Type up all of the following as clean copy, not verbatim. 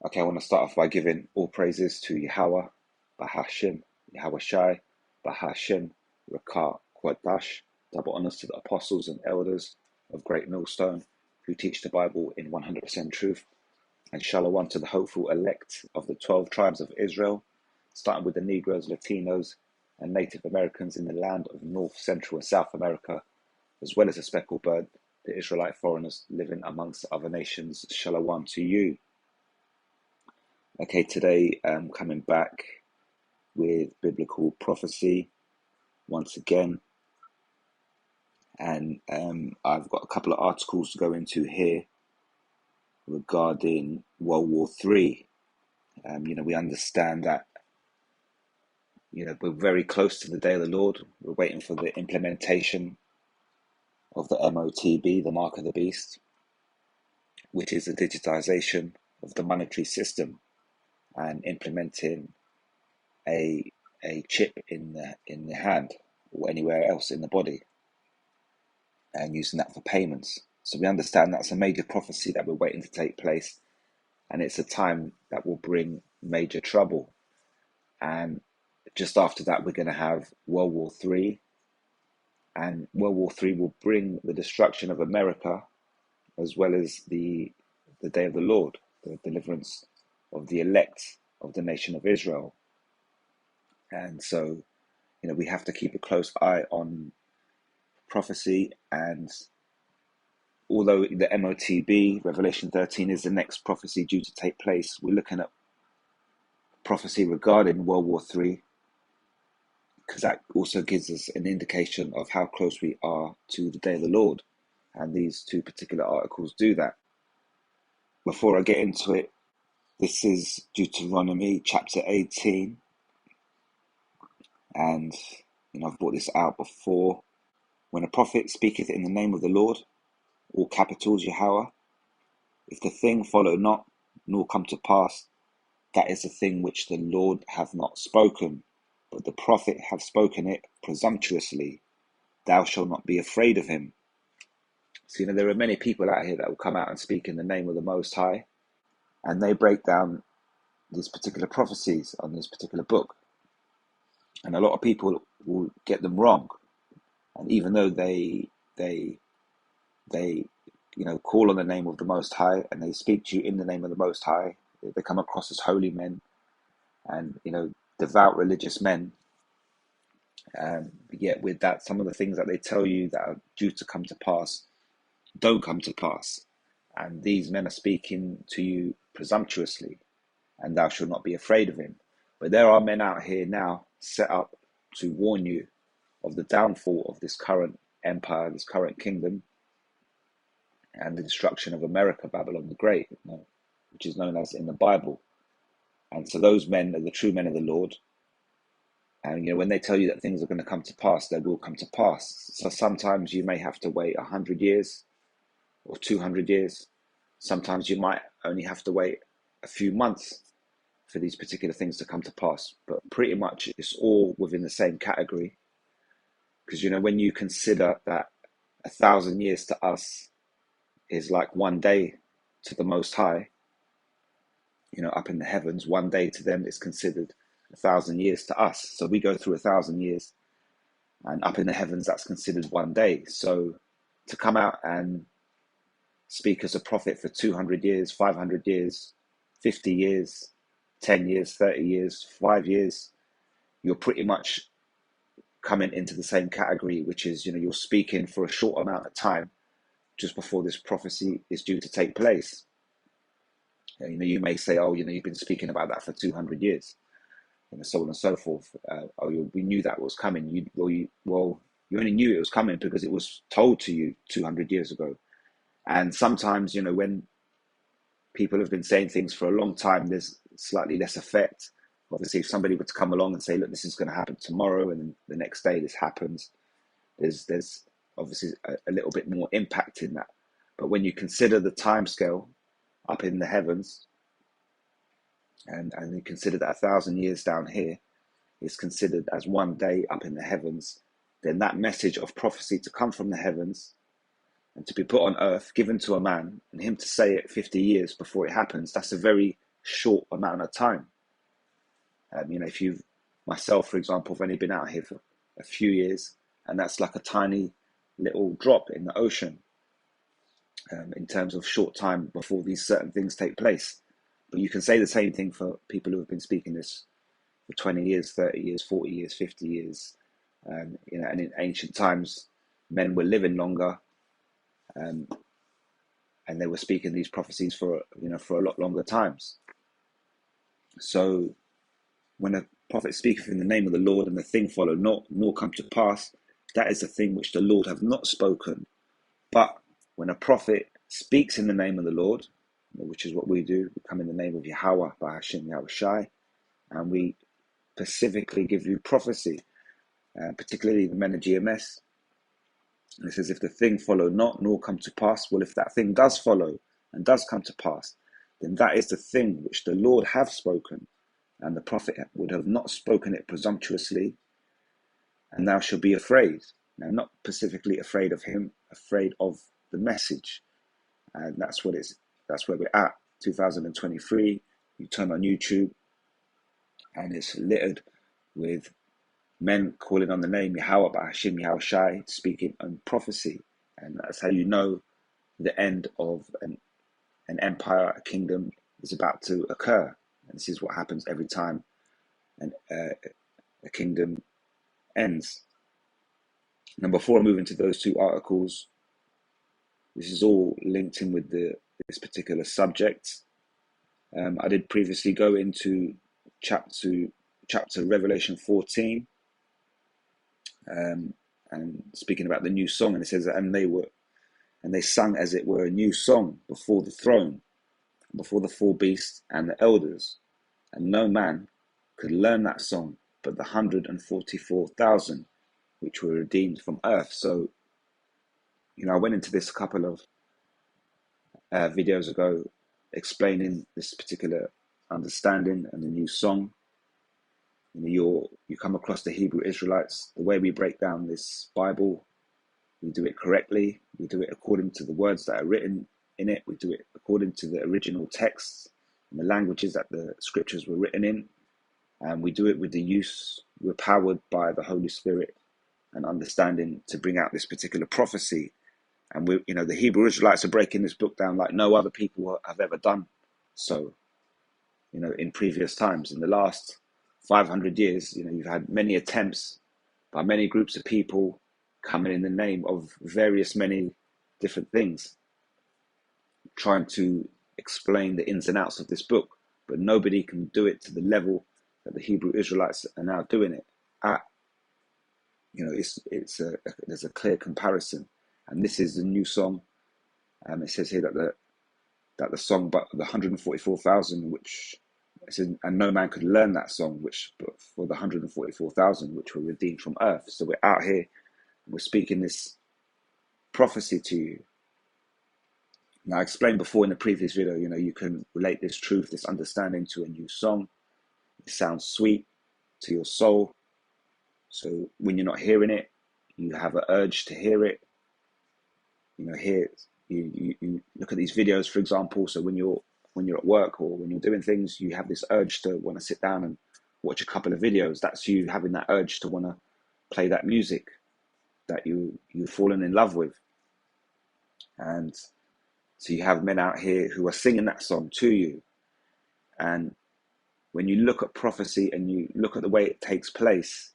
Okay, I want to start off by giving all praises to Yahweh, Bahashim, Yahweh Shai, Bahashim, Rakah, Kwadash. Double honors to the apostles and elders of Great Millstone who teach the Bible in 100% truth. And shalom to the hopeful elect of the 12 tribes of Israel, starting with the Negroes, Latinos, and Native Americans in the land of North, Central, and South America, as well as the speckled bird, the Israelite foreigners living amongst other nations. Shalom to you. Okay, today I'm coming back with biblical prophecy once again, and I've got a couple of articles to go into here regarding World War III. We understand that we're very close to the day of the Lord. We're waiting for the implementation of the MOTB, the Mark of the Beast, which is the digitization of the monetary system and implementing a chip in the hand or anywhere else in the body, and using that for payments. So we understand that's a major prophecy that we're waiting to take place, and it's a time that will bring major trouble. And just after that, we're going to have World War III, and World War III will bring the destruction of America, as well as the day of the Lord, the deliverance of the elect of the nation of Israel. And so, we have to keep a close eye on prophecy. And although the MOTB, Revelation 13, is the next prophecy due to take place, we're looking at prophecy regarding World War III, because that also gives us an indication of how close we are to the day of the Lord. And these two particular articles do that. Before I get into it, this is Deuteronomy chapter 18. And, I've brought this out before. When a prophet speaketh in the name of the Lord, all capitals Yahweh, if the thing follow not, nor come to pass, that is the thing which the Lord hath not spoken, but the prophet hath spoken it presumptuously. Thou shalt not be afraid of him. So, there are many people out here that will come out and speak in the name of the Most High, and they break down these particular prophecies on this particular book. And a lot of people will get them wrong. And even though they call on the name of the Most High, and they speak to you in the name of the Most High, they come across as holy men and, devout religious men. Yet with that, some of the things that they tell you that are due to come to pass don't come to pass. And these men are speaking to you presumptuously, and thou shalt not be afraid of him. But there are men out here now set up to warn you of the downfall of this current empire, this current kingdom, and the destruction of America, Babylon the Great, which is known as in the Bible. And so those men are the true men of the Lord. And when they tell you that things are going to come to pass, they will come to pass. So sometimes you may have to wait 100 years or 200 years. Sometimes you might only have to wait a few months for these particular things to come to pass. But pretty much it's all within the same category. Because, when you consider that 1,000 years to us is like one day to the Most High, up in the heavens, one day to them is considered 1,000 years to us. So we go through 1,000 years, and up in the heavens, that's considered one day. So to come out and speak as a prophet for 200 years, 500 years, 50 years, 10 years, 30 years, 5 years, you're pretty much coming into the same category, which is, you're speaking for a short amount of time just before this prophecy is due to take place. You may say, oh, you've been speaking about that for 200 years, so on and so forth. We knew that was coming. You only knew it was coming because it was told to you 200 years ago. And sometimes, when people have been saying things for a long time, there's slightly less effect. Obviously, if somebody were to come along and say, look, this is going to happen tomorrow, and then the next day this happens, there's obviously a little bit more impact in that. But when you consider the time scale up in the heavens, and you consider that 1,000 years down here is considered as one day up in the heavens, then that message of prophecy to come from the heavens and to be put on earth, given to a man, and him to say it 50 years before it happens, that's a very short amount of time. If you've, myself, for example, have only been out here for a few years, and that's like a tiny little drop in the ocean in terms of short time before these certain things take place. But you can say the same thing for people who have been speaking this for 20 years, 30 years, 40 years, 50 years. And in ancient times, men were living longer, um, and they were speaking these prophecies for a lot longer times. So when a prophet speaketh in the name of the Lord, and the thing follow not, nor come to pass, that is the thing which the Lord hath not spoken. But when a prophet speaks in the name of the Lord, which is what we do, we come in the name of Yahweh, by Hashem Yahweh Shai, and we specifically give you prophecy, particularly the men of GMS. And it says, if the thing follow not, nor come to pass, well, if that thing does follow and does come to pass, then that is the thing which the Lord have spoken, and the prophet would have not spoken it presumptuously, and thou shalt be afraid. Now, not specifically afraid of him, afraid of the message. And that's where we're at, 2023. You turn on YouTube, and it's littered with men calling on the name Yahweh by Hashem Yahweh Shai, speaking on prophecy. And that's how you know the end of an empire, a kingdom is about to occur. And this is what happens every time a kingdom ends. Now, before I move into those two articles, this is all linked in with this particular subject. I did previously go into chapter Revelation 14, and speaking about the new song, and it says that and they sung as it were a new song before the throne, before the four beasts and the elders, and no man could learn that song but the 144,000 which were redeemed from earth. So, I went into this a couple of videos ago, explaining this particular understanding and the new song. You come across the Hebrew Israelites, the way we break down this Bible, we do it correctly. We do it according to the words that are written in it. We do it according to the original texts and the languages that the scriptures were written in. And we do it with the use, we're powered by the Holy Spirit and understanding to bring out this particular prophecy. And the Hebrew Israelites are breaking this book down like no other people have ever done. So, in previous times, in the last 500 years, you've had many attempts by many groups of people coming in the name of many different things, trying to explain the ins and outs of this book, but nobody can do it to the level that the Hebrew Israelites are now doing it at. There's a clear comparison, and this is the new song. It says here that the song, but the 144,000, which it says, and no man could learn that song, but for the 144,000 which were redeemed from earth. So we're out here, and we're speaking this prophecy to you. Now, I explained before in the previous video, you can relate this truth, this understanding to a new song. It sounds sweet to your soul. So when you're not hearing it, you have an urge to hear it. You look at these videos, for example. So when you're at work or when you're doing things, you have this urge to want to sit down and watch a couple of videos. That's you having that urge to want to play that music that you've fallen in love with. And so you have men out here who are singing that song to you. And when you look at prophecy and you look at the way it takes place,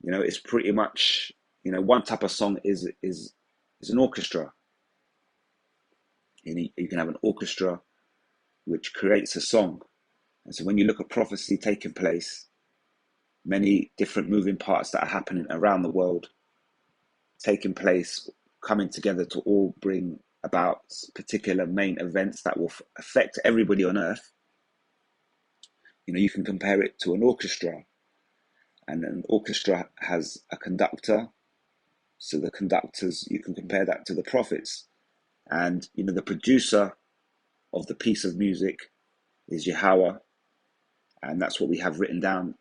it's pretty much, one type of song is an orchestra. You can have an orchestra which creates a song. And so when you look at prophecy taking place, many different moving parts that are happening around the world, taking place, coming together to all bring about particular main events that will affect everybody on earth. You can compare it to an orchestra, and an orchestra has a conductor. So the conductors, you can compare that to the prophets. And, the producer of the piece of music is Yahweh. And that's what we have written down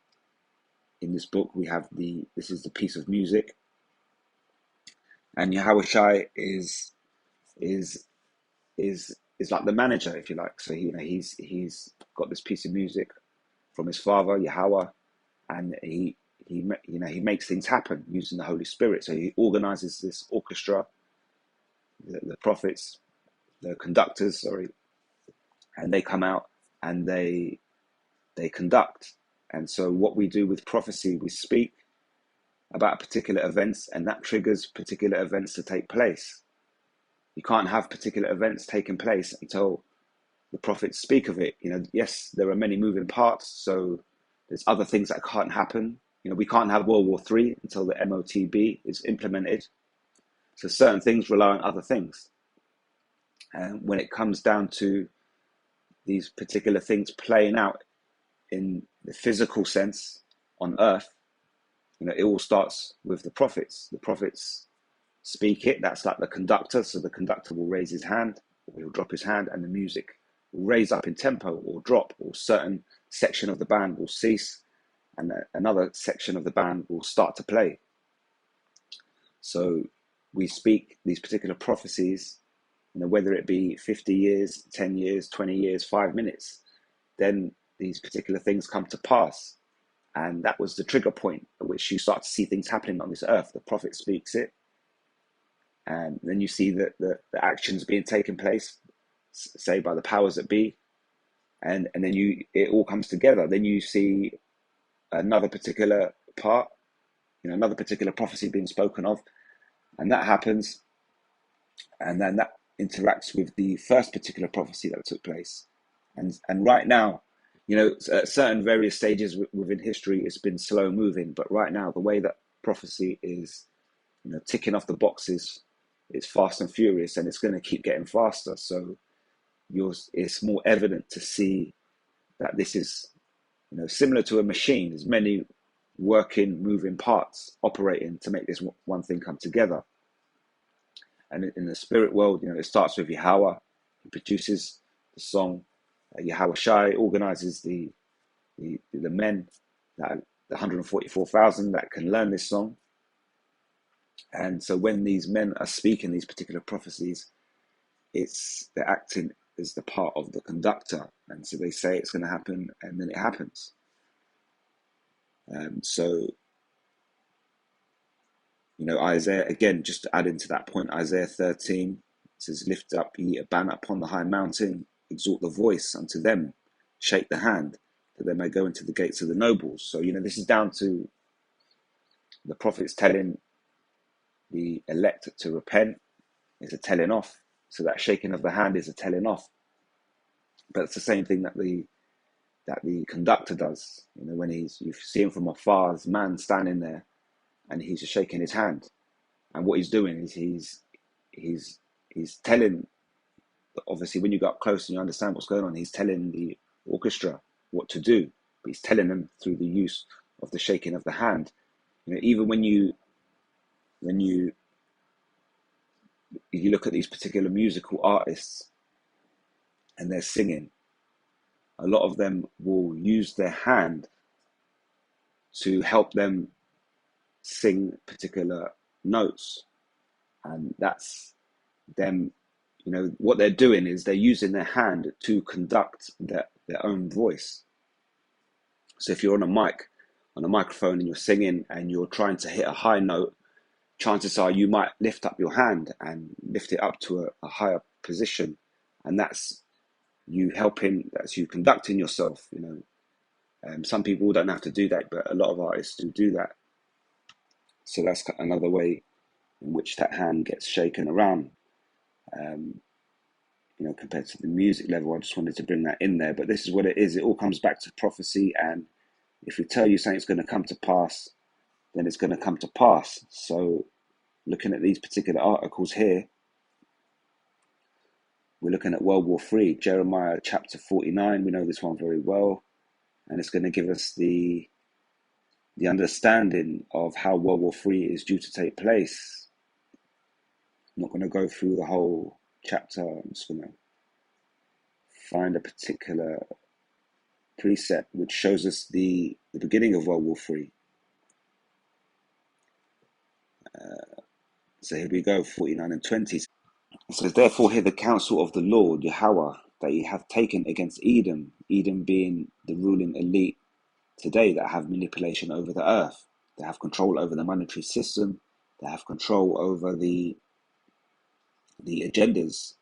in this book. This is the piece of music. And Yahweh Shai is is like the manager, if you like. So he's got this piece of music from his father Yahweh, and he makes things happen using the Holy Spirit. So he organizes this orchestra, the prophets, the conductors, sorry, and they come out and they conduct. And so what we do with prophecy, we speak about particular events, and that triggers particular events to take place. You can't have particular events taking place until the prophets speak of it. Yes, there are many moving parts, so there's other things that can't happen. We can't have World War III until the MOTB is implemented. So certain things rely on other things. And when it comes down to these particular things playing out in the physical sense on earth, it all starts with the prophets. The prophets speak it. That's like the conductor. So the conductor will raise his hand, or he'll drop his hand, and the music will raise up in tempo or drop, or certain section of the band will cease, and another section of the band will start to play. So we speak these particular prophecies, whether it be 50 years, 10 years, 20 years, 5 minutes, then these particular things come to pass. And that was the trigger point at which you start to see things happening on this earth. The prophet speaks it, and then you see that the actions being taken place, say by the powers that be, and then it all comes together. Then you see another particular part, another particular prophecy being spoken of, and that happens, and then that interacts with the first particular prophecy that took place. And right now, at certain various stages within history, it's been slow moving, but right now, the way that prophecy is, ticking off the boxes, is fast and furious, and it's going to keep getting faster. So it's more evident to see that this is, similar to a machine. There's many working, moving parts operating to make this one thing come together. And in the spirit world, it starts with Yahweh. He produces the song. Yahweh Shai organizes the men, the 144,000 that can learn this song. And so when these men are speaking these particular prophecies, they're acting as the part of the conductor. And so they say it's going to happen, and then it happens. So Isaiah, again, just to add into that point, Isaiah 13 says, "Lift up ye a banner upon the high mountain, exalt the voice unto them, shake the hand, that they may go into the gates of the nobles." So, this is down to the prophets telling the elect to repent, is a telling off. So that shaking of the hand is a telling off. But it's the same thing that the conductor does. When you see him from afar, this man standing there, and he's just shaking his hand. And what he's doing is he's telling, obviously when you go up close and you understand what's going on, he's telling the orchestra what to do, but he's telling them through the use of the shaking of the hand. Even when you look at these particular musical artists and they're singing, a lot of them will use their hand to help them sing particular notes, and that's them. What they're doing is they're using their hand to conduct their own voice. So if you're on a microphone, and you're singing and you're trying to hit a high note, chances are you might lift up your hand and lift it up to a higher position, and that's you conducting yourself. Some people don't have to do that, but a lot of artists do that. So that's another way in which that hand gets shaken around. Compared to the music level, I just wanted to bring that in there. But this is what it is. It all comes back to prophecy, and if we tell you something's going to come to pass, then it's going to come to pass. So looking at these particular articles here, we're looking at World War III, Jeremiah chapter 49. We know this one very well, and it's going to give us the understanding of how World War III is due to take place. I'm not going to go through the whole chapter. I'm just going to find a particular precept which shows us the beginning of World War III. So here we go, 49 and 20. It says, therefore hear the counsel of the Lord, Yahweh, that he hath taken against Edom, Edom being the ruling elite today that have manipulation over the earth. They have control over the monetary system. They have control over the agendas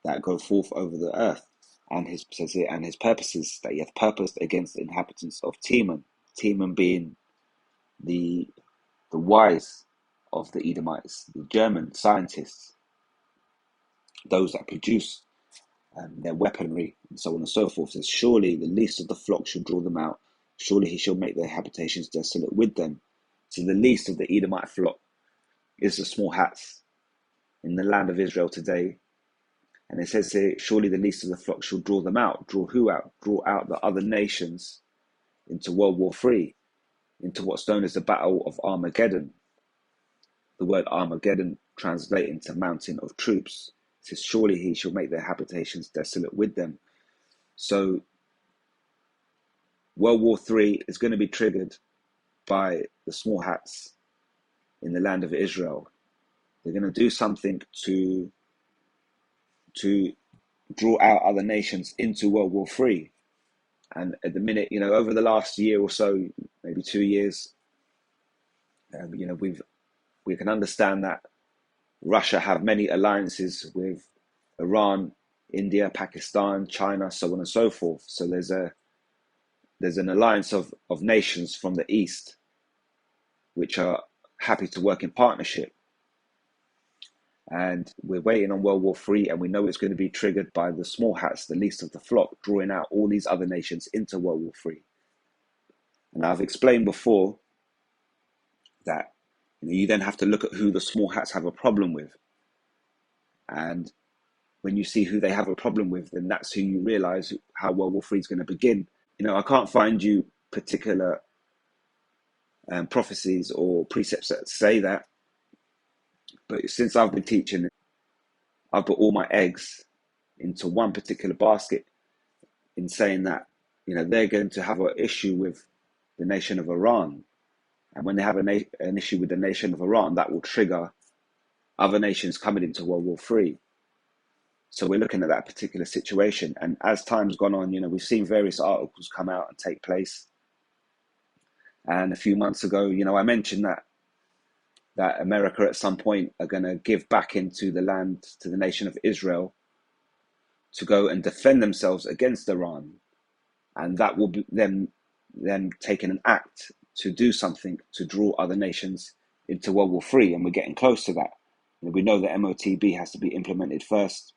that go forth over the earth. And his says here, and his purposes that he hath purposed against the inhabitants of Teman. Teman being the wise of the Edomites, the German scientists, those that produce their weaponry, and so on and so forth. Says, surely the least of the flock shall draw them out. Surely he shall make their habitations desolate with them. So the least of the Edomite flock is the small hats in the land of Israel today. And it says here, surely the least of the flock shall draw them out. Draw who out? Draw out the other nations into World War III, into what's known as the Battle of Armageddon. The word Armageddon translating to mountain of troops. It says, surely he shall make their habitations desolate with them. So World War III is going to be triggered by the small hats in the land of Israel. They're going to do something to draw out other nations into World War III. And at the minute, over the last year or so, maybe 2 years, we can understand that Russia have many alliances with Iran, India, Pakistan, China, so on and so forth. So there's an alliance of nations from the East which are happy to work in partnership. And we're waiting on World War III, and we know it's going to be triggered by the small hats, the least of the flock, drawing out all these other nations into World War III. And I've explained before that you then have to look at who the small hats have a problem with. And when you see who they have a problem with, then that's who you realize how World War III is going to begin. I can't find you particular prophecies or precepts that say that. But since I've been teaching, I've put all my eggs into one particular basket in saying that, they're going to have an issue with the nation of Iran. And when they have an issue with the nation of Iran, that will trigger other nations coming into World War III. So we're looking at that particular situation. And as time's gone on, we've seen various articles come out and take place. And a few months ago, I mentioned that America at some point are going to give back into the land to the nation of Israel to go and defend themselves against Iran. And that will be them taking an act to do something to draw other nations into World War III. And we're getting close to that. We know that MOTB has to be implemented first,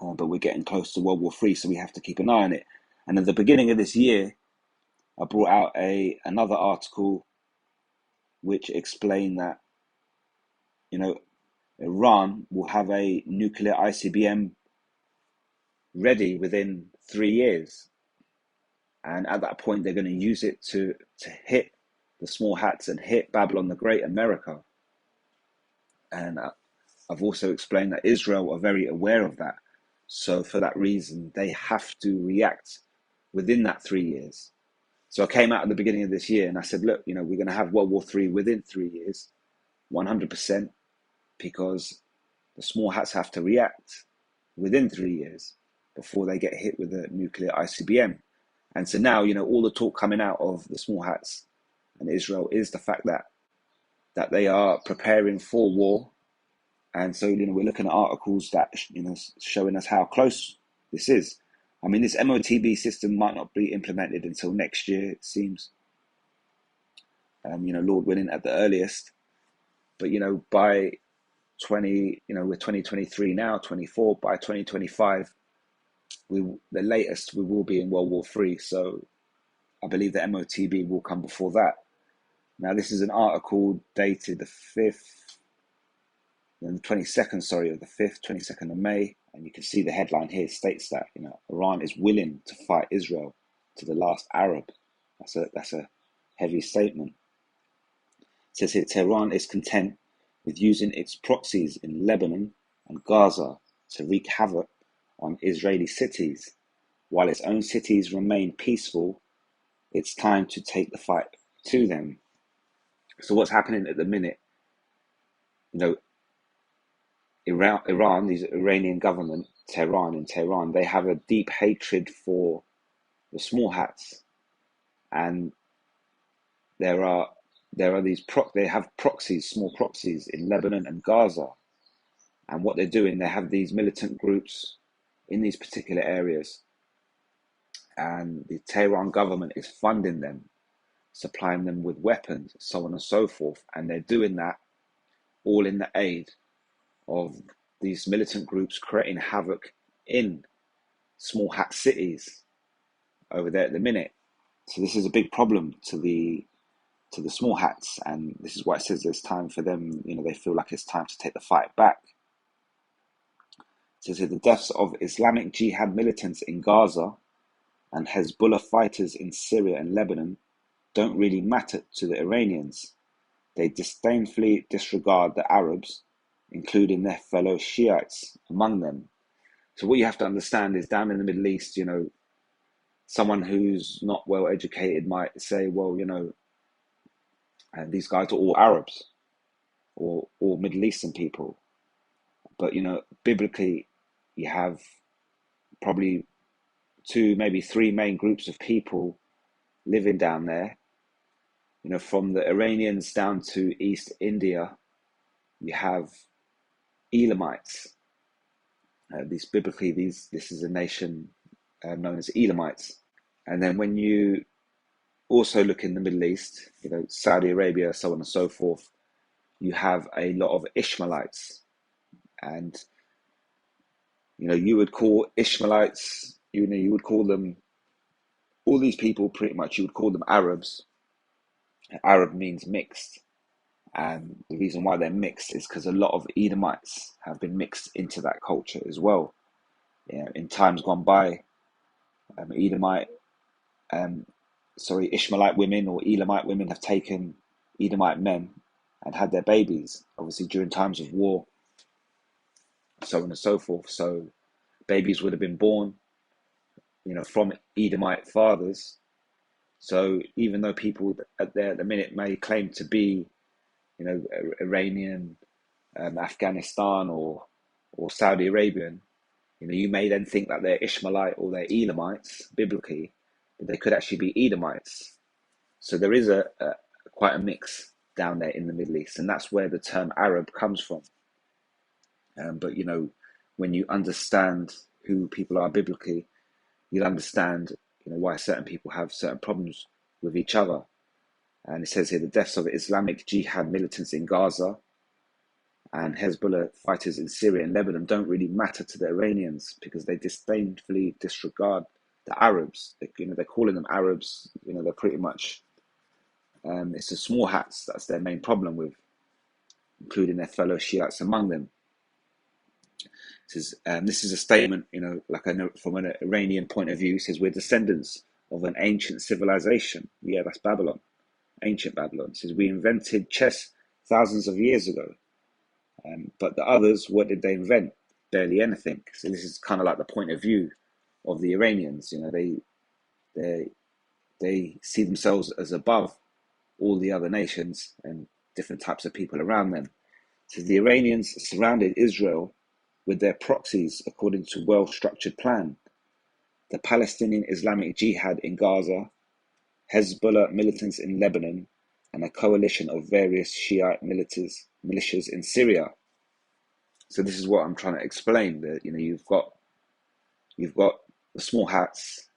but we're getting close to World War III, so we have to keep an eye on it. And at the beginning of this year, I brought out another article which explained that, Iran will have a nuclear ICBM ready within 3 years. And at that point, they're going to use it to hit the small hats and hit Babylon the Great, America. And I've also explained that Israel are very aware of that. So for that reason, they have to react within that 3 years. So I came out at the beginning of this year and I said, look, we're going to have World War III within 3 years, 100%, because the small hats have to react within 3 years before they get hit with a nuclear ICBM. And so now, all the talk coming out of the small hats and Israel is the fact that they are preparing for war. And so, we're looking at articles that, showing us how close this is. I mean, this MOTB system might not be implemented until next year, it seems. Lord willing, at the earliest. But, by we're 2023 now, 24, by 2025, the latest we will be in World War III. So I believe the MOTB will come before that. Now, this is an article dated the 22nd of the 5th, 22nd of May. And you can see the headline here states that, Iran is willing to fight Israel to the last Arab. That's a heavy statement. It says here, Tehran is content with using its proxies in Lebanon and Gaza to wreak havoc on Israeli cities. While its own cities remain peaceful, it's time to take the fight to them. So what's happening at the minute? Iran, the Iranian government, Tehran, they have a deep hatred for the small hats, and there are they have proxies, small proxies in Lebanon and Gaza, and what they're doing, they have these militant groups in these particular areas, and the Tehran government is funding them, supplying them with weapons, so on and so forth, and they're doing that all in the aid of these militant groups creating havoc in small hat cities over there at the minute. So this is a big problem to the small hats, and this is why it says it's time for them. They feel like it's time to take the fight back. It says here the deaths of Islamic Jihad militants in Gaza and Hezbollah fighters in Syria and Lebanon don't really matter to the Iranians. They disdainfully disregard the Arabs, including their fellow Shiites among them. So what you have to understand is down in the Middle East, someone who's not well educated might say, well, and these guys are all Arabs or Middle Eastern people. But, biblically, you have probably two, maybe three main groups of people living down there. From the Iranians down to East India, you have Elamites. This is a nation known as Elamites. And then when you also look in the Middle East, Saudi Arabia, so on and so forth, you have a lot of Ishmaelites. And, you would call Ishmaelites, you would call them, all these people pretty much, you would call them Arabs. Arab means mixed. And the reason why they're mixed is because a lot of Edomites have been mixed into that culture as well. In times gone by, Ishmaelite women or Elamite women have taken Edomite men and had their babies, obviously during times of war, so on and so forth. So babies would have been born, from Edomite fathers. So even though people at the minute may claim to be, Iranian, Afghanistan or Saudi Arabian, you may then think that they're Ishmaelite or they're Elamites biblically, but they could actually be Edomites. So there is quite a mix down there in the Middle East, and that's where the term Arab comes from. But when you understand who people are biblically, you'll understand why certain people have certain problems with each other. And it says here the deaths of Islamic Jihad militants in Gaza and Hezbollah fighters in Syria and Lebanon don't really matter to the Iranians because they disdainfully disregard the Arabs. They're calling them Arabs. They're pretty much it's the small hats that's their main problem with, including their fellow Shiites among them. It says this is a statement, like I know from an Iranian point of view. It says we're descendants of an ancient civilization. Yeah, that's Babylon, ancient Babylon. It says we invented chess thousands of years ago. But the others, what did they invent? Barely anything. So this is kind of like the point of view of the Iranians. They see themselves as above all the other nations and different types of people around them. So the Iranians surrounded Israel with their proxies according to a well-structured plan. The Palestinian Islamic Jihad in Gaza, Hezbollah militants in Lebanon, and a coalition of various Shiite militias in Syria. So this is what I'm trying to explain. That you've got the small hats,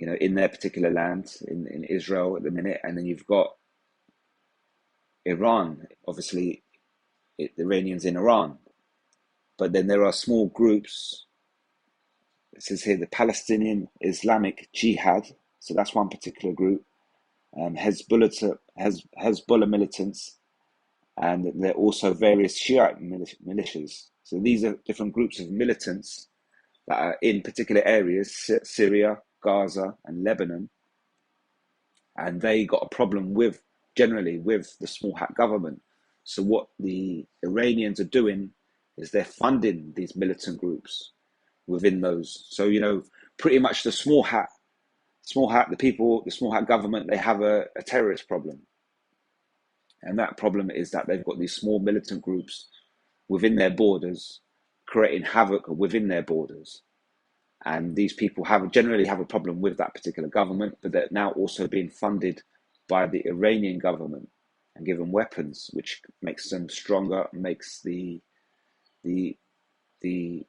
in their particular land in Israel at the minute, and then you've got Iran, obviously, the Iranians in Iran. But then there are small groups. It says here the Palestinian Islamic Jihad. So that's one particular group. Hezbollah militants, and there are also various Shiite militias. So these are different groups of militants that are in particular areas, Syria, Gaza, and Lebanon, and they got a problem generally with the small hat government. So what the Iranians are doing is they're funding these militant groups within those. So pretty much the small hat government, they have a terrorist problem. And that problem is that they've got these small militant groups within their borders, creating havoc within their borders. And these people generally have a problem with that particular government, but they're now also being funded by the Iranian government and given weapons, which makes them stronger, makes the the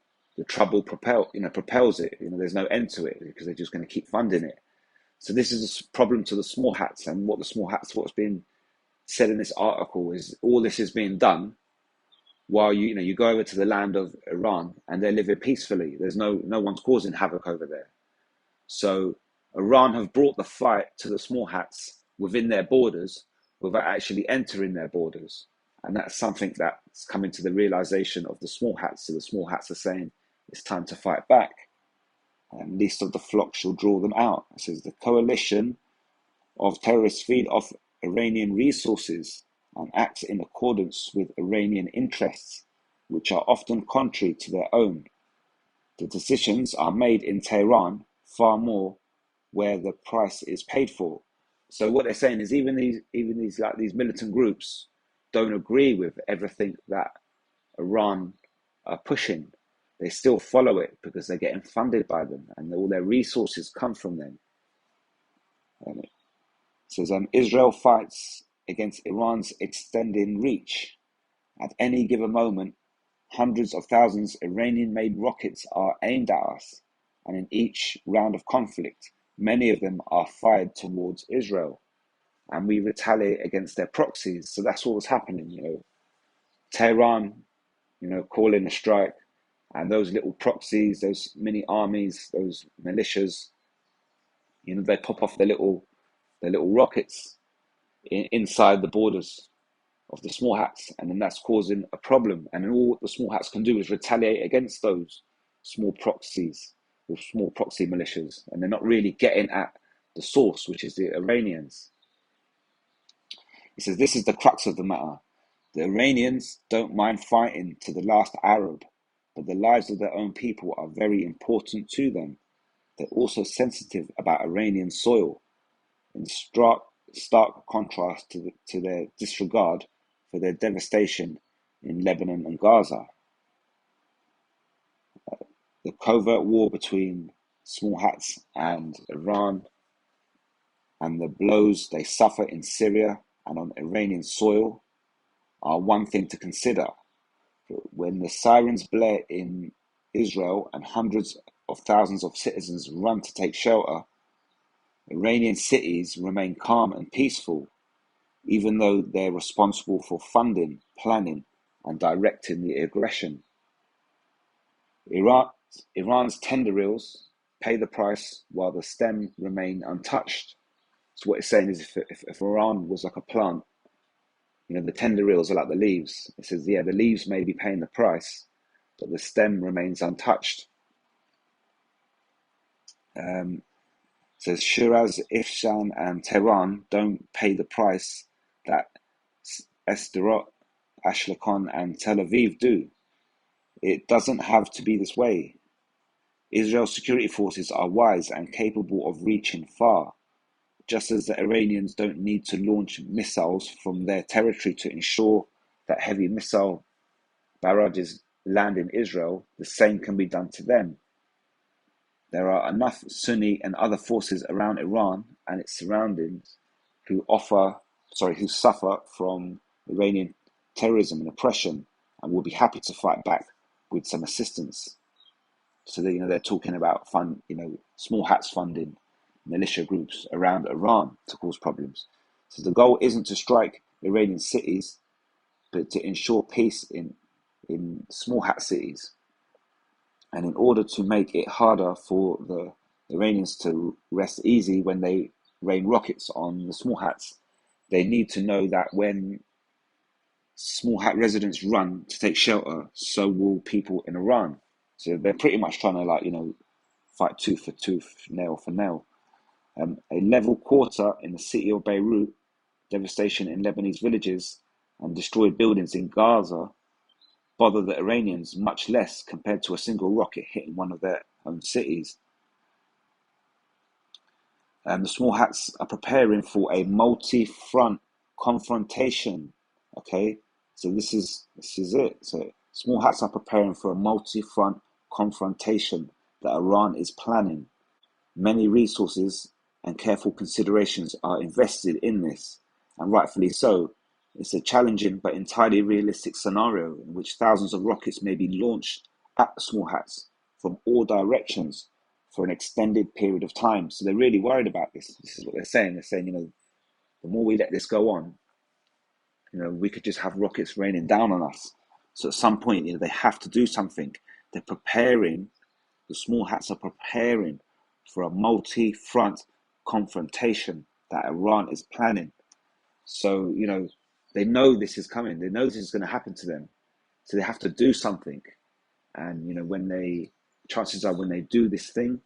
trouble propels it. There's no end to it because they're just going to keep funding it. So this is a problem to the small hats, and what's being said in this article is all this is being done while you go over to the land of Iran and they're living peacefully. There's no one's causing havoc over there. So Iran have brought the fight to the small hats within their borders without actually entering their borders. And that's something that's coming to the realization of the small hats. So the small hats are saying it's time to fight back. And least of the flock shall draw them out. It says the coalition of terrorists feed off Iranian resources and acts in accordance with Iranian interests, which are often contrary to their own. The decisions are made in Tehran far more where the price is paid for. So what they're saying is even these militant groups don't agree with everything that Iran are pushing. They still follow it because they're getting funded by them and all their resources come from them. And it says Israel fights against Iran's extending reach. At any given moment, hundreds of thousands Iranian-made rockets are aimed at us, and in each round of conflict, many of them are fired towards Israel, and we retaliate against their proxies. So that's what was happening, Tehran, calling a strike, and those little proxies, those mini armies, those militias, they pop off their little rockets inside the borders of the small hats, and then that's causing a problem. And then all the small hats can do is retaliate against those small proxies or small proxy militias, and they're not really getting at the source, which is the Iranians. He says this is the crux of the matter. The Iranians don't mind fighting to the last Arab, but the lives of their own people are very important to them. They're also sensitive about Iranian soil, in stark contrast to their disregard for their devastation in Lebanon and Gaza. The covert war between small hats and Iran and the blows they suffer in Syria and on Iranian soil are one thing to consider. When the sirens blare in Israel and hundreds of thousands of citizens run to take shelter, Iranian cities remain calm and peaceful, even though they're responsible for funding, planning, and directing the aggression. Iran's tender reels pay the price while the stem remain untouched. So what it's saying is if Iran was like a plant, the tender reels are like the leaves. It says, the leaves may be paying the price, but the stem remains untouched. It says Shiraz, Ifshan, and Tehran don't pay the price that Sderot, Ashkelon, and Tel Aviv do. It doesn't have to be this way. Israel's security forces are wise and capable of reaching far, just as the Iranians don't need to launch missiles from their territory to ensure that heavy missile barrages land in Israel. The same can be done to them. There are enough Sunni and other forces around Iran and its surroundings who suffer from Iranian terrorism and oppression and will be happy to fight back with some assistance. So they're talking about small hats funding militia groups around Iran to cause problems. So the goal isn't to strike Iranian cities, but to ensure peace in small hat cities. And in order to make it harder for the Iranians to rest easy when they rain rockets on the small hats, they need to know that when small hat residents run to take shelter, so will people in Iran. So they're pretty much trying to fight tooth for tooth, nail for nail. A level quarter in the city of Beirut, devastation in Lebanese villages, and destroyed buildings in Gaza bother the Iranians much less compared to a single rocket hitting one of their own cities. The small hats are preparing for a multi-front confrontation. Okay, so this is it. So Small hats are preparing for a multi-front confrontation that Iran is planning. Many resources and careful considerations are invested in this, and rightfully so. It's a challenging but entirely realistic scenario in which thousands of rockets may be launched at the small hats from all directions for an extended period of time. So they're really worried about this. This is what they're saying. They're saying, the more we let this go on, we could just have rockets raining down on us. So at some point, they have to do something. They're preparing, the small hats are preparing for a multi-front confrontation that Iran is planning. So, they know this is coming. They know this is going to happen to them. So they have to do something. And, chances are when they do this thing,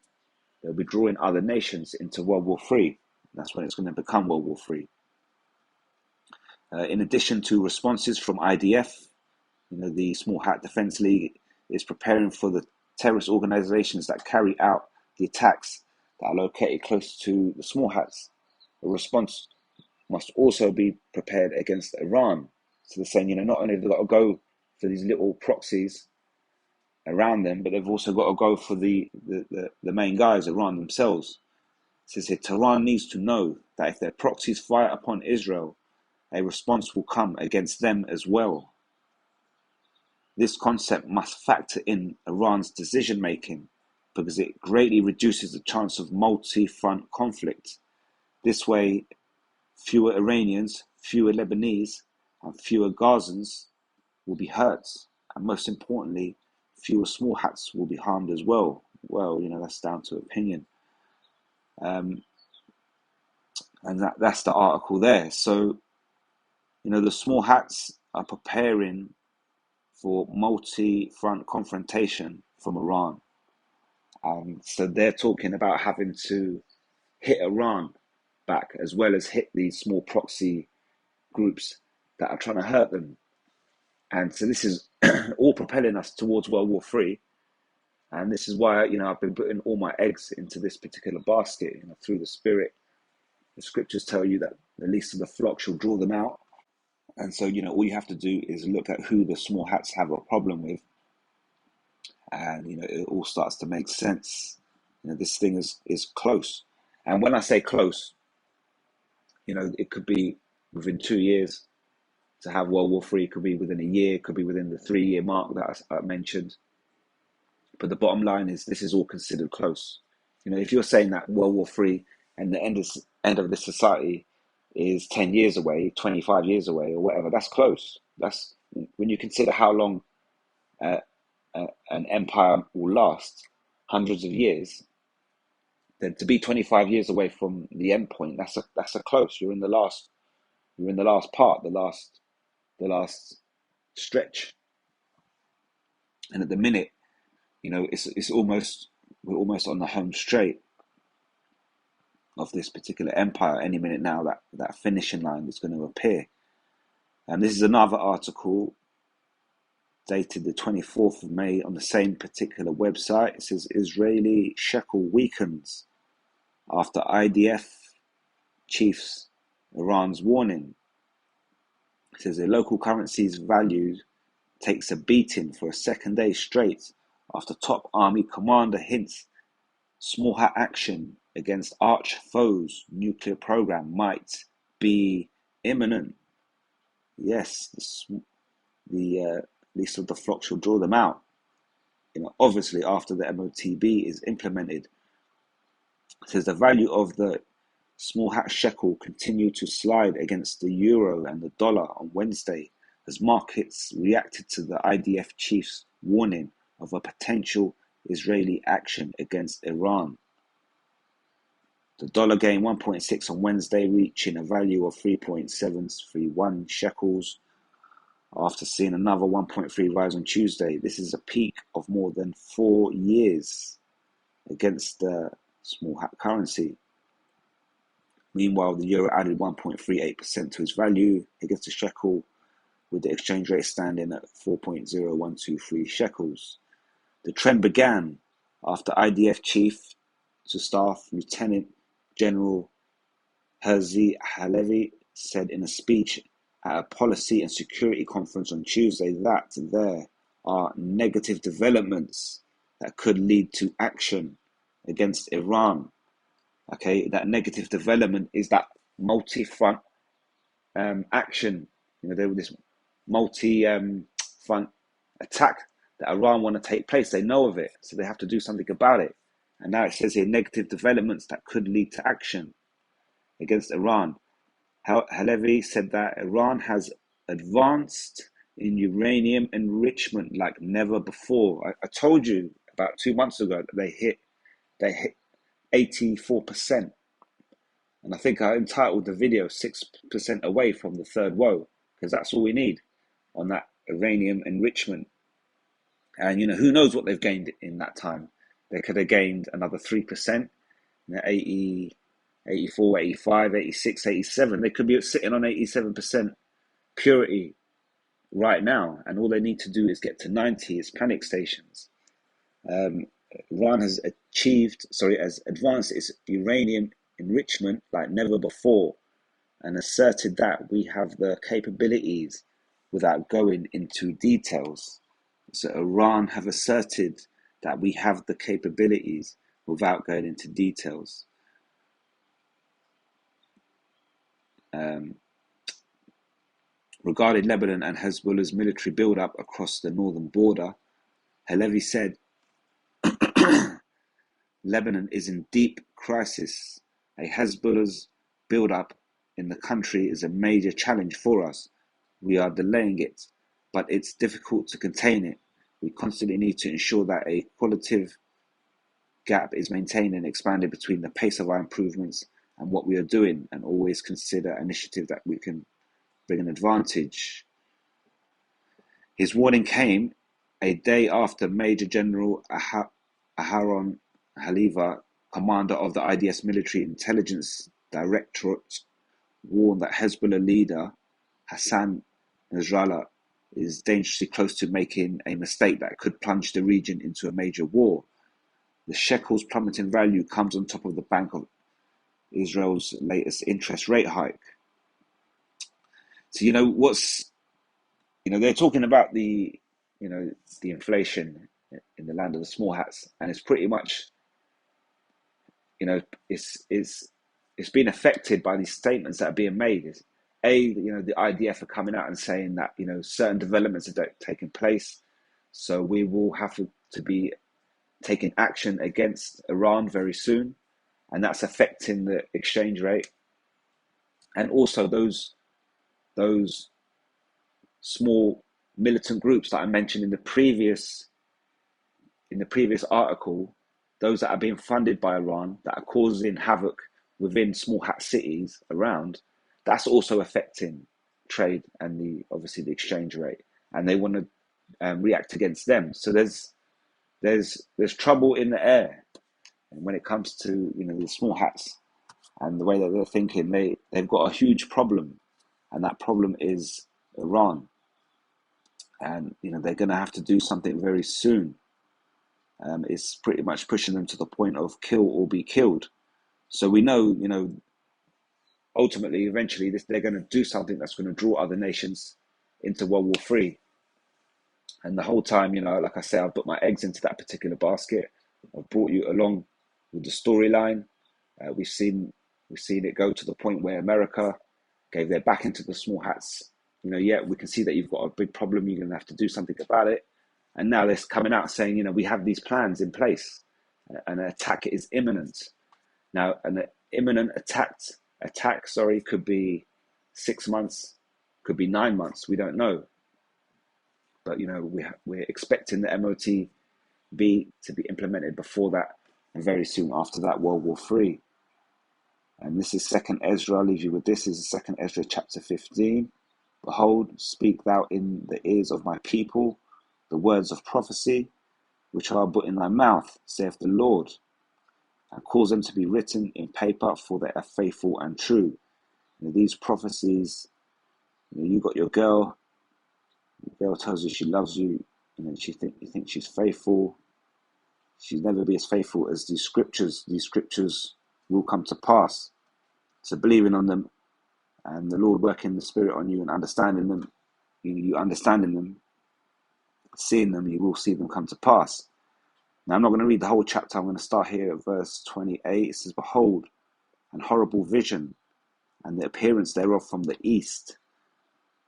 they'll be drawing other nations into World War III. That's when it's going to become World War III. In addition to responses from IDF, the Small Hat Defense League is preparing for the terrorist organizations that carry out the attacks that are located close to the Small Hats. A response must also be prepared against Iran. So they're saying, not only have they got to go for these little proxies around them, but they've also got to go for the main guys, Iran themselves. It says here, Tehran needs to know that if their proxies fire upon Israel, a response will come against them as well. This concept must factor in Iran's decision-making because it greatly reduces the chance of multi-front conflict. This way, fewer Iranians, fewer Lebanese, and fewer Gazans will be hurt. And most importantly, fewer small hats will be harmed as well. Well, that's down to opinion. And that's the article there. So, the small hats are preparing for multi-front confrontation from Iran. So they're talking about having to hit Iran back as well as hit these small proxy groups that are trying to hurt them. And so this is all propelling us towards World War III. And this is why, I've been putting all my eggs into this particular basket, through the Spirit. The scriptures tell you that the least of the flock shall draw them out. And so, all you have to do is look at who the small hats have a problem with. And, it all starts to make sense. This thing is close. And when I say close, it could be within 2 years to have World War III, could be within a year, could be within the 3-year mark that I mentioned. But the bottom line is this is all considered close. If you're saying that World War III and the end of this society is 10 years away, 25 years away, or whatever, that's close. That's when you consider how long an empire will last, hundreds of years. Then to be 25 years away from the end point, that's a close. You're in the last part, the last stretch. And at the minute, we're almost on the home straight of this particular empire. Any minute now, that finishing line is going to appear. And this is another article dated the 24th of May on the same particular website. It says Israeli shekel weakens after IDF chiefs Iran's warning. It says the local currency's value takes a beating for a second day straight after top army commander hints small hat action against arch foes' nuclear program might be imminent. Yes, the least of the flock shall draw them out. Obviously, after the MOTB is implemented, it says the value of the small hat shekel continued to slide against the euro and the dollar on Wednesday as markets reacted to the IDF chief's warning of a potential Israeli action against Iran. The dollar gained 1.6 on Wednesday, reaching a value of 3.731 shekels after seeing another 1.3 rise on Tuesday. This is a peak of more than 4 years against the small hat currency. Meanwhile, the euro added 1.38% to its value against the shekel, with the exchange rate standing at 4.0123 shekels. The trend began after IDF Chief to Staff Lieutenant General Herzi Halevi said in a speech at a policy and security conference on Tuesday that there are negative developments that could lead to action against Iran. Okay, that negative development is that multi-front action. There was this multi-front attack that Iran want to take place. They know of it, so they have to do something about it. And now it says here negative developments that could lead to action against Iran. Halevi said that Iran has advanced in uranium enrichment like never before. I told you about 2 months ago that they hit 84%. And I think I entitled the video 6% away from the third woe, because that's all we need on that uranium enrichment. And who knows what they've gained in that time. They could have gained another 3%, 80, 84, 85, 86, 87. They could be sitting on 87% purity right now, and all they need to do is get to 90. It's panic stations. Iran has advanced its uranium enrichment like never before, and asserted that we have the capabilities without going into details. So Iran have asserted that we have the capabilities without going into details. Regarding Lebanon and Hezbollah's military build-up across the northern border, Halevi said, Lebanon is in deep crisis. A Hezbollah's build-up in the country is a major challenge for us. We are delaying it, but it's difficult to contain it. We constantly need to ensure that a qualitative gap is maintained and expanded between the pace of our improvements and what we are doing, and always consider initiative that we can bring an advantage. His warning came a day after Major General Aharon Haliva, commander of the IDS Military Intelligence Directorate, warned that Hezbollah leader Hassan Nasrallah is dangerously close to making a mistake that could plunge the region into a major war. The shekel's plummeting value comes on top of the Bank of Israel's latest interest rate hike. So they're talking about the inflation in the land of the small hats, and it's pretty much, it's been affected by these statements that are being made. The IDF are coming out and saying that certain developments are taking place, so we will have to be taking action against Iran very soon, and that's affecting the exchange rate. And also those small militant groups that I mentioned in the previous article, those that are being funded by Iran, that are causing havoc within small hat cities around, that's also affecting trade and obviously the exchange rate, and they want to react against them. So there's trouble in the air, and when it comes to the small hats and the way that they're thinking, they've got a huge problem, and that problem is Iran, and they're going to have to do something very soon. It's pretty much pushing them to the point of kill or be killed. So we know, ultimately, eventually, they're going to do something that's going to draw other nations into World War III. And the whole time, like I say, I've put my eggs into that particular basket. I've brought you along with the storyline. We've seen it go to the point where America gave their back into the small hats. We can see that you've got a big problem. You're going to have to do something about it. And now they're coming out saying, we have these plans in place. An attack is imminent. Now, an imminent attack, could be 6 months, could be 9 months. We don't know. But, we're expecting the MOTB to be implemented before that, and very soon after that, World War III. And this is 2nd Ezra. I'll leave you with this. This is 2nd Ezra chapter 15. Behold, speak thou in the ears of my people the words of prophecy, which are put in thy mouth, saith the Lord, and cause them to be written in paper, for they are faithful and true. These prophecies, you got your girl. The girl tells you she loves you, you think she's faithful. She'll never be as faithful as these scriptures. These scriptures will come to pass. So believing on them, and the Lord working the Spirit on you and understanding them, you understanding them, Seeing them, you will see them come to pass. Now, I'm not going to read the whole chapter. I'm going to start here at verse 28. It says, "Behold, an horrible vision, and the appearance thereof from the east,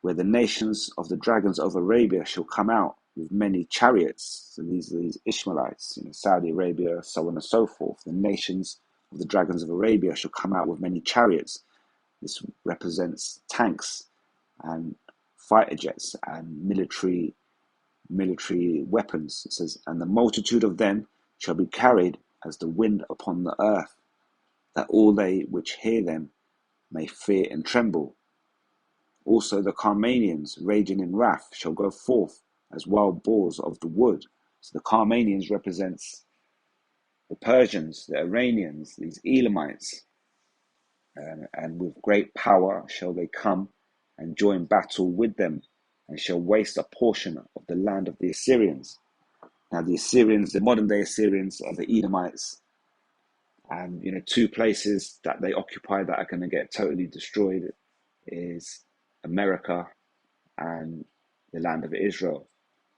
where the nations of the dragons of Arabia shall come out with many chariots." So these are these Ishmaelites, Saudi Arabia, so on and so forth. The nations of the dragons of Arabia shall come out with many chariots. This represents tanks and fighter jets and military weapons. It says, "And the multitude of them shall be carried as the wind upon the earth, that all they which hear them may fear and tremble. Also the Carmanians, raging in wrath, shall go forth as wild boars of the wood." So the Carmanians represents the Persians, the Iranians, these Elamites, and with great power shall they come and join battle with them, and shall waste a portion of the land of the Assyrians. Now the Assyrians, the modern day Assyrians, are the Edomites, and two places that they occupy that are going to get totally destroyed is America and the land of Israel.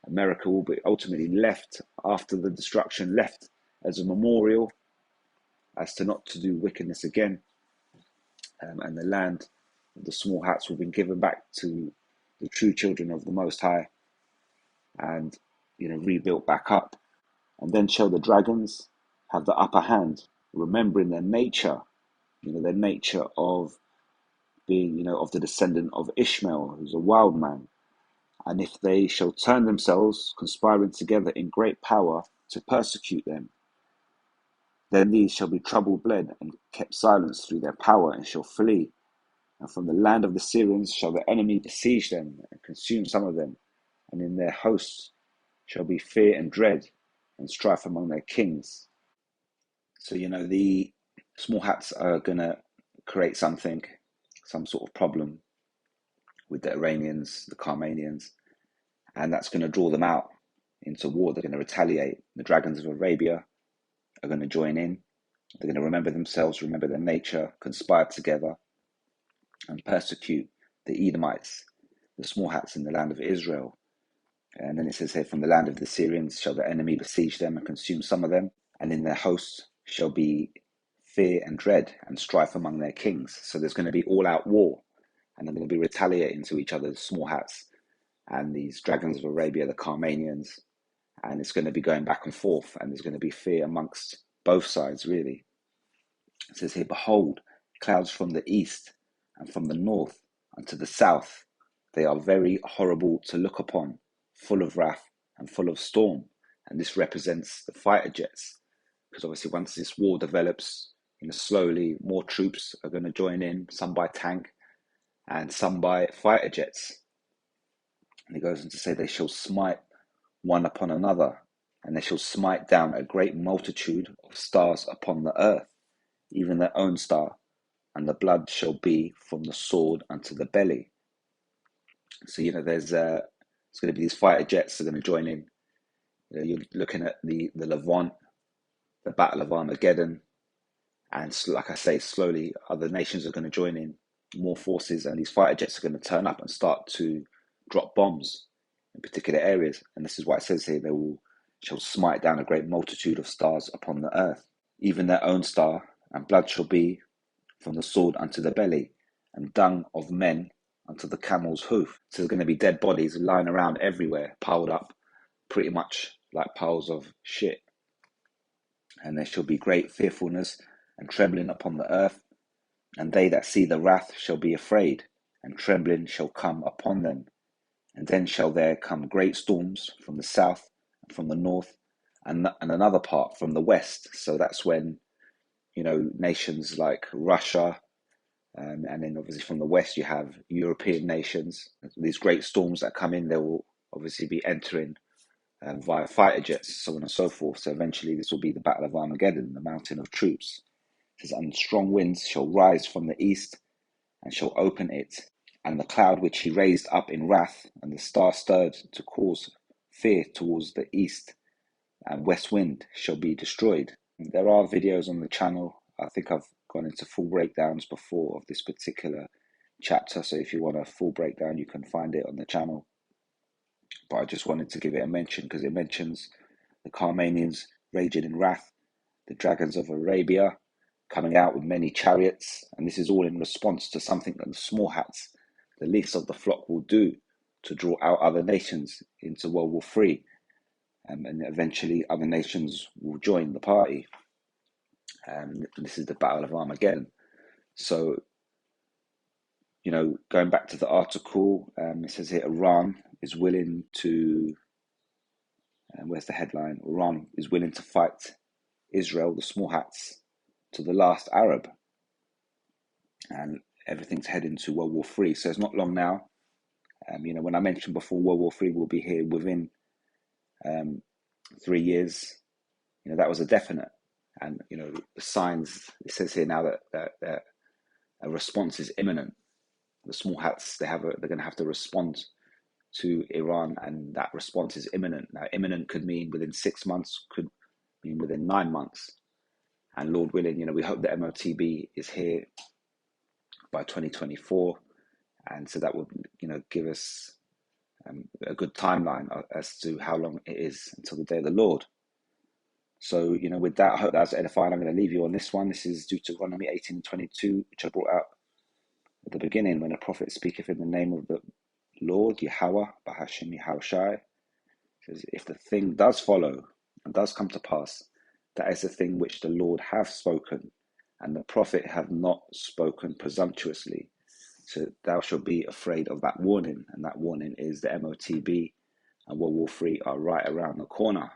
America will be ultimately left after the destruction, left as a memorial as to not to do wickedness again, and the land of the small hats will be given back to the true children of the Most High, and rebuilt back up. And then shall the dragons have the upper hand, remembering their nature, their nature of being, of the descendant of Ishmael, who's a wild man. And if they shall turn themselves, conspiring together in great power to persecute them, then these shall be troubled bled and kept silence through their power, and shall flee. And from the land of the Syrians shall the enemy besiege them and consume some of them, and in their hosts shall be fear and dread and strife among their kings. So, the small hats are going to create something, some sort of problem with the Iranians, the Carmanians, and that's going to draw them out into war. They're going to retaliate. The dragons of Arabia are going to join in. They're going to remember themselves, remember their nature, conspire together, and persecute the Edomites, the small hats in the land of Israel. And then it says here, from the land of the Syrians shall the enemy besiege them and consume some of them, and in their hosts shall be fear and dread and strife among their kings. So there's going to be all-out war, and they're going to be retaliating to each other, the small hats and these dragons of Arabia, the Carmanians, and it's going to be going back and forth, and there's going to be fear amongst both sides, really. It says here, "Behold, clouds from the east and from the north unto the south. They are very horrible to look upon, full of wrath and full of storm." And this represents the fighter jets, because obviously once this war develops, slowly more troops are going to join in, some by tank and some by fighter jets. And he goes on to say, "They shall smite one upon another, and they shall smite down a great multitude of stars upon the earth, even their own star, and the blood shall be from the sword unto the belly." So there's it's going to be these fighter jets that are going to join in. You're looking at the Levant, the Battle of Armageddon, and like I say, slowly other nations are going to join in, more forces, and these fighter jets are going to turn up and start to drop bombs in particular areas. And this is why it says here, shall smite down a great multitude of stars upon the earth, even their own star, and blood shall be from the sword unto the belly, and dung of men unto the camel's hoof. So there's going to be dead bodies lying around everywhere, piled up, pretty much like piles of shit. And there shall be great fearfulness and trembling upon the earth, and they that see the wrath shall be afraid, and trembling shall come upon them. And then shall there come great storms from the south and from the north, and another part from the west. So that's when, nations like Russia, and then obviously from the west you have European nations. These great storms that come in, they will obviously be entering via fighter jets, so on and so forth. So eventually this will be the Battle of Armageddon, the mountain of troops. It says, "And strong winds shall rise from the east, and shall open it, and the cloud which he raised up in wrath, and the star stirred to cause fear towards the east and west wind shall be destroyed." There are videos on the channel. I think I've gone into full breakdowns before of this particular chapter, so if you want a full breakdown, you can find it on the channel. but I just wanted to give it a mention because it mentions the Carmanians raging in wrath, the dragons of Arabia coming out with many chariots, and this is all in response to something that the small hats, the least of the flock, will do to draw out other nations into World War III, and eventually other nations will join the party. This is the Battle of Armageddon. So, going back to the article, it says here Iran is willing to, where's the headline? Iran is willing to fight Israel, the small hats, to the last Arab. And everything's heading to World War III. So it's not long now. When I mentioned before, World War III will be here within 3 years. That was a definite. And the signs. It says here now that a response is imminent. The small hats they're going to have to respond to Iran, and that response is imminent. Now, imminent could mean within 6 months, could mean within 9 months. And Lord willing, we hope the MOTB is here by 2024, and so that would give us a good timeline as to how long it is until the day of the Lord. So with that, I hope that's edifying. I'm going to leave you on this one. This is Deuteronomy 18:22, which I brought out at the beginning, when a prophet speaketh in the name of the Lord Yahweh, Bahashim Yahushai. Says, if the thing does follow and does come to pass, that is the thing which the Lord hath spoken, and the prophet hath not spoken presumptuously. So thou shalt be afraid of that warning, and that warning is the MOTB and World War III are right around the corner.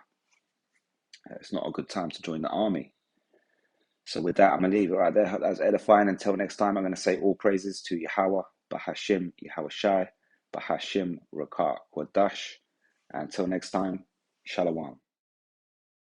It's not a good time to join the army. So with that, I'm going to leave it right there. That's edifying. Until next time, I'm going to say all praises to Yahweh, Bahashim Yahushai, Bahashim Rakah Wadash. Until next time, Shalom.